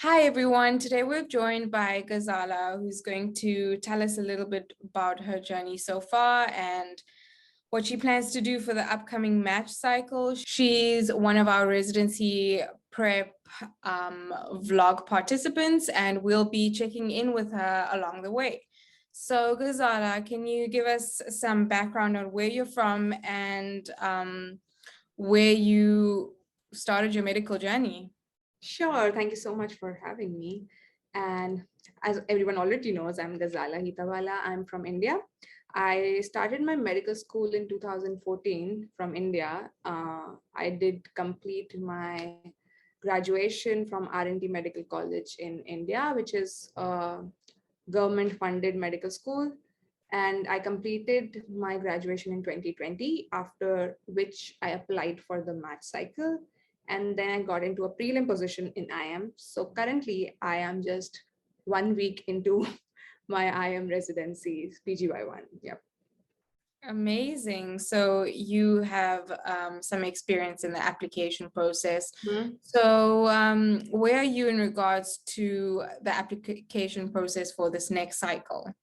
Hi everyone, today we're joined by Gazala, who's going to tell us a little bit about her journey so far and what she plans to do for the upcoming match cycle. She's one of our residency prep vlog participants, and we'll be checking in with her along the way. So Gazala, can you give us some background on where you're from and where you started your medical journey? Sure, thank you so much for having me. And as everyone already knows, I'm Gazala Hitawala. I'm from India. I started my medical school in 2014 from India. I did complete my graduation from R&D Medical College in India, which is a government-funded medical school. And I completed my graduation in 2020, after which I applied for the match cycle. And then I got into a prelim position in IM. So currently I am just 1 week into my IM residency, PGY1. Yep. Amazing. So you have some experience in the application process. Mhm. So where are you in regards to the application process for this next cycle?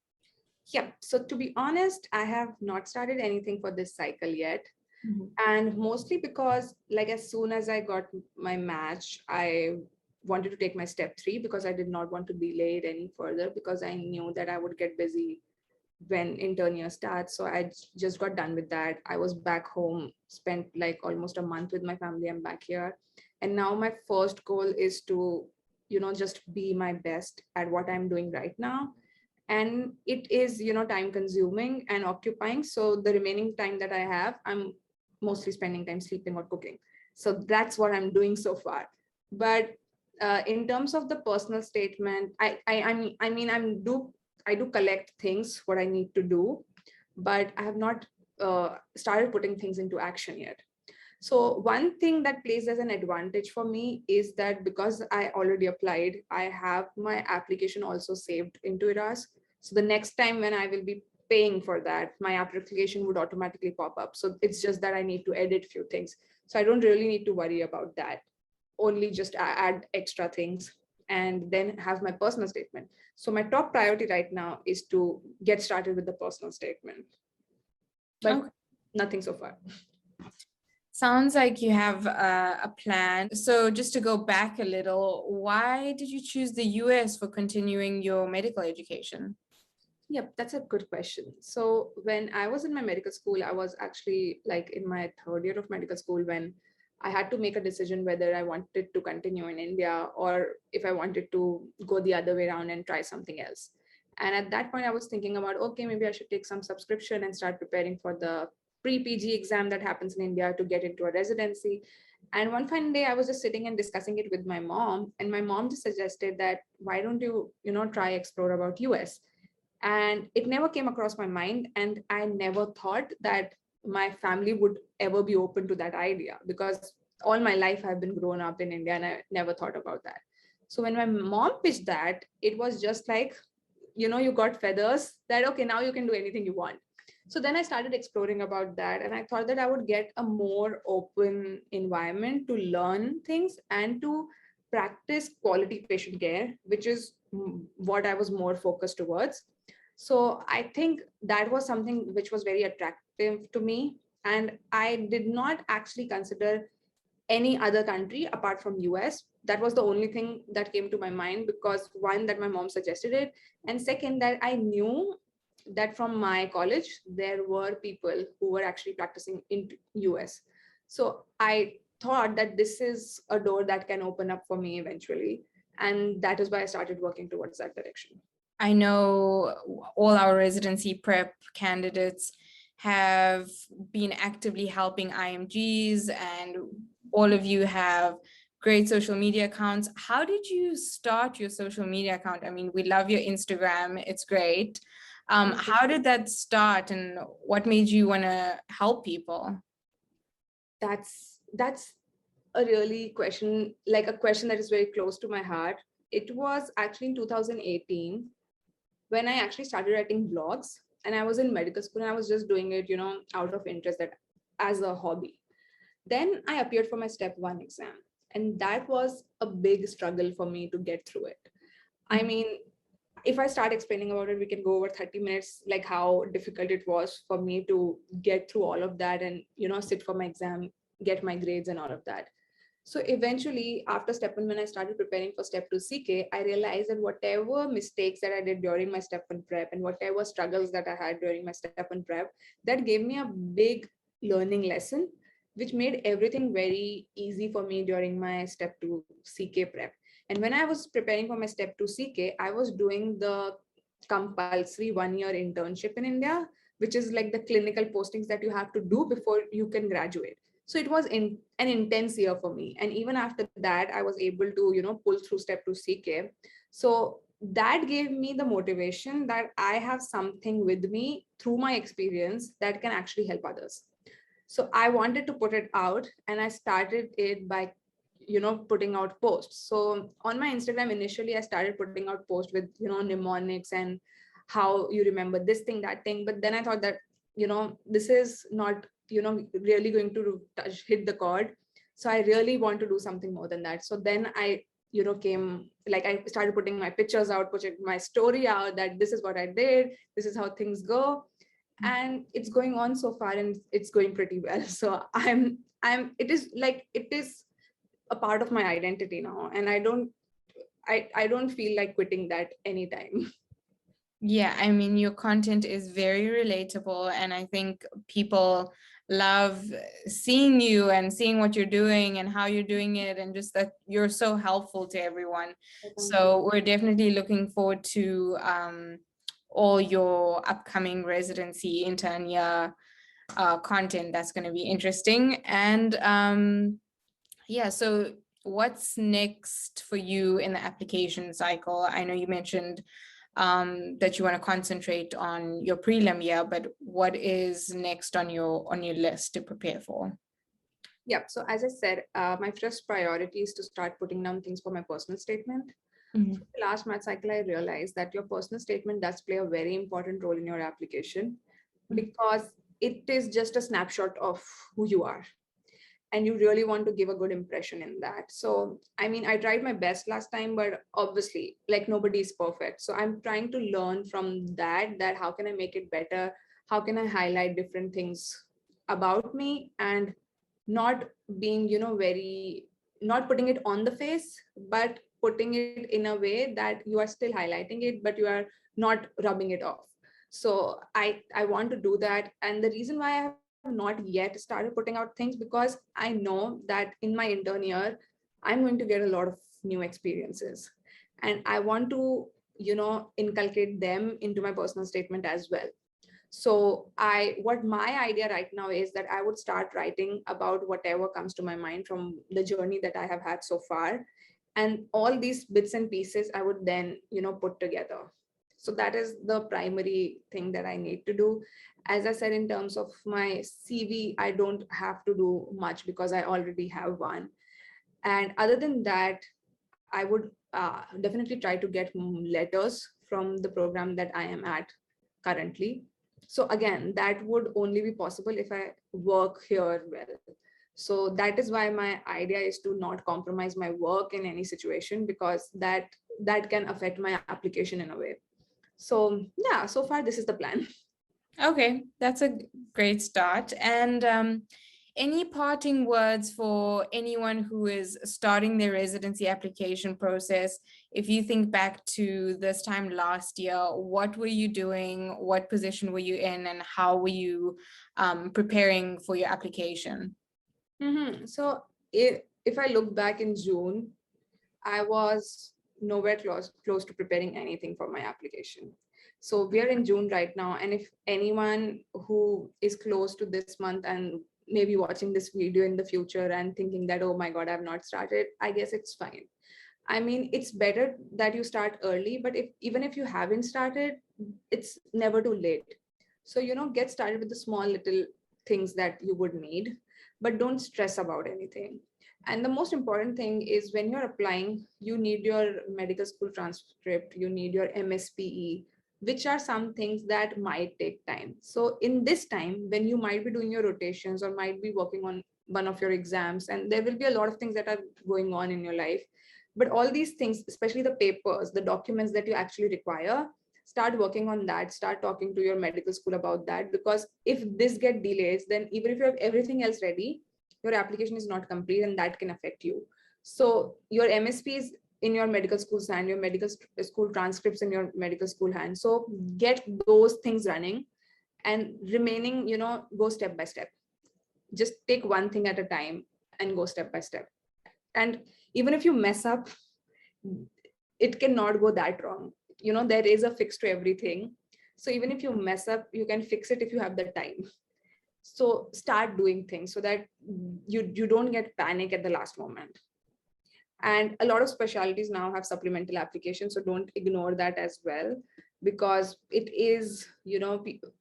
Yep. So to be honest, I have not started anything for this cycle yet. And mostly because, like, as soon as I got my match, I wanted to take my step 3 because I did not want to delay it any further, because I knew that I would get busy when intern year starts. So I just got done with that. I was back home, spent like almost a month with my family. I'm back here. And now my first goal is to, just be my best at what I'm doing right now. And it is, time consuming and occupying. So the remaining time that I have, I'm mostly spending time sleeping or cooking. So that's what I'm doing so far. But in terms of the personal statement, I do collect things what I need to do, but I have not started putting things into action yet. So one thing that plays as an advantage for me is that because I already applied, I have my application also saved into Eras. So the next time when I will be paying for that, my application would automatically pop up. So it's just that I need to edit few things. So I don't really need to worry about that. Only just add extra things and then have my personal statement. So my top priority right now is to get started with the personal statement, but Okay. nothing so far. Sounds like you have a plan. So just to go back a little, why did you choose the US for continuing your medical education? Yep, that's a good question. So when I was in my medical school, I was actually like in my third year of medical school when I had to make a decision whether I wanted to continue in India or if I wanted to go the other way around and try something else. And at that point, I was thinking about, okay, maybe I should take some subscription and start preparing for the pre-PG exam that happens in India to get into a residency. And one fine day, I was just sitting and discussing it with my mom, and my mom just suggested that why don't you, try explore about US. And it never came across my mind, and I never thought that my family would ever be open to that idea, because all my life I've been grown up in India and I never thought about that. So when my mom pitched that, it was just like, you got feathers that okay, now you can do anything you want. So then I started exploring about that, and I thought that I would get a more open environment to learn things and to practice quality patient care, which is what I was more focused towards. So I think that was something which was very attractive to me. And I did not actually consider any other country apart from US. That was the only thing that came to my mind, because one, that my mom suggested it, and second, that I knew that from my college there were people who were actually practicing in US. So I thought that this is a door that can open up for me eventually, and that is why I started working towards that direction. I know all our residency prep candidates have been actively helping IMGs, and all of you have great social media accounts. How did you start your social media account? I mean, we love your Instagram, it's great. How did that start, and what made you want to help people? That's a really question, like a question that is very close to my heart. It was actually in 2018 when I actually started writing blogs, and I was in medical school and I was just doing it, out of interest, that as a hobby. Then I appeared for my step 1 exam. And that was a big struggle for me to get through it. I mean, if I start explaining about it, we can go over 30 minutes, like how difficult it was for me to get through all of that and, sit for my exam, get my grades and all of that. So eventually, after step one, when I started preparing for step two CK, I realized that whatever mistakes that I did during my step one prep and whatever struggles that I had during my step one prep, that gave me a big learning lesson, which made everything very easy for me during my step two CK prep. And when I was preparing for my step two CK, I was doing the compulsory 1 year internship in India, which is like the clinical postings that you have to do before you can graduate. So it was an intense year for me. And even after that, I was able to, pull through step two CK. So that gave me the motivation that I have something with me through my experience that can actually help others. So I wanted to put it out, and I started it by putting out posts. So on my Instagram, initially I started putting out posts with mnemonics and how you remember this thing, that thing. But then I thought that this is not really going to hit the chord. So I really want to do something more than that. So then I came, like, I started putting my pictures out, putting my story out, that this is what I did, this is how things go. And it's going on so far, and it's going pretty well. So it is a part of my identity now, and I don't feel like quitting that anytime. Yeah, I mean, your content is very relatable, and I think people love seeing you and seeing what you're doing and how you're doing it, and just that you're so helpful to everyone. So we're definitely looking forward to all your upcoming residency intern year content. That's going to be interesting. And yeah, so what's next for you in the application cycle? I know you mentioned that you want to concentrate on your prelim year, but what is next on your list to prepare for? Yeah, so as I said, my first priority is to start putting down things for my personal statement. Mhm. The last math cycle, I realized that your personal statement does play a very important role in your application, because it is just a snapshot of who you are, and you really want to give a good impression in that. So I mean, I tried my best last time, but obviously, like, nobody is perfect. So I'm trying to learn from that how can I make it better, how can I highlight different things about me, and not being very, not putting it on the face, but putting it in a way that you are still highlighting it, but you are not rubbing it off. So I want to do that. And the reason why I have not yet started putting out things, because I know that in my intern year, I'm going to get a lot of new experiences, and I want to inculcate them into my personal statement as well. So what my idea right now is that I would start writing about whatever comes to my mind from the journey that I have had so far, and all these bits and pieces I would then put together. So that is the primary thing that I need to do. As I said, in terms of my CV, I don't have to do much because I already have one. And other than that, I would definitely try to get letters from the program that I am at currently. So again, that would only be possible if I work here well. So that is why my idea is to not compromise my work in any situation, because that can affect my application in a way. So yeah, so far this is the plan. Okay, that's a great start. And any parting words for anyone who is starting their residency application process? If you think back to this time last year, what were you doing? What position were you in? And how were you preparing for your application? So if I look back in June, I was nowhere close to preparing anything for my application. So we are in June right now, and if anyone who is close to this month and maybe watching this video in the future and thinking that, oh my God, I've not started, I guess it's fine. I mean, it's better that you start early, but even if you haven't started, it's never too late. So get started with the small little things that you would need, but don't stress about anything. And the most important thing is, when you're applying, you need your medical school transcript, you need your MSPE, which are some things that might take time. So in this time, when you might be doing your rotations or might be working on one of your exams, and there will be a lot of things that are going on in your life. But all these things, especially the papers, the documents that you actually require, start working on that, start talking to your medical school about that, because if this get delays, then even if you have everything else ready, your application is not complete, and that can affect you. So your MSPs in your medical school's hand, your medical school transcripts in your medical school hand. So get those things running, and remaining, go step by step. Just take one thing at a time and go step by step. And even if you mess up, it cannot go that wrong. There is a fix to everything. So even if you mess up, you can fix it if you have the time. So start doing things so that you don't get panic at the last moment. And a lot of specialties now have supplemental applications, so don't ignore that as well, because it is,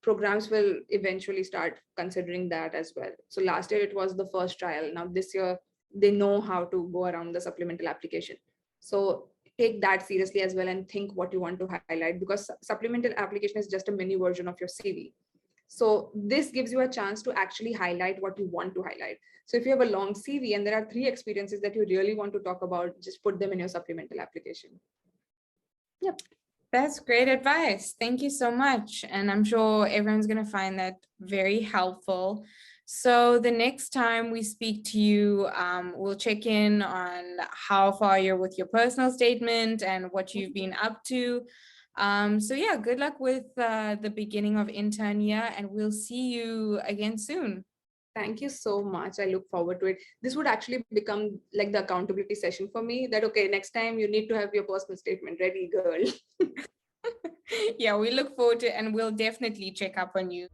programs will eventually start considering that as well. So last year it was the first trial. Now this year they know how to go around the supplemental application. So take that seriously as well, and think what you want to highlight, because supplemental application is just a mini version of your CV. So this gives you a chance to actually highlight what you want to highlight. So if you have a long CV and there are 3 experiences that you really want to talk about, just put them in your supplemental application. Yep. That's great advice. Thank you so much. And I'm sure everyone's going to find that very helpful. So the next time we speak to you, we'll check in on how far you're with your personal statement and what you've been up to. So yeah, good luck with the beginning of intern year, and we'll see you again soon. Thank you so much. I look forward to it. This would actually become like the accountability session for me, that, okay, next time you need to have your personal statement ready, girl. Yeah, we look forward to it, and we'll definitely check up on you.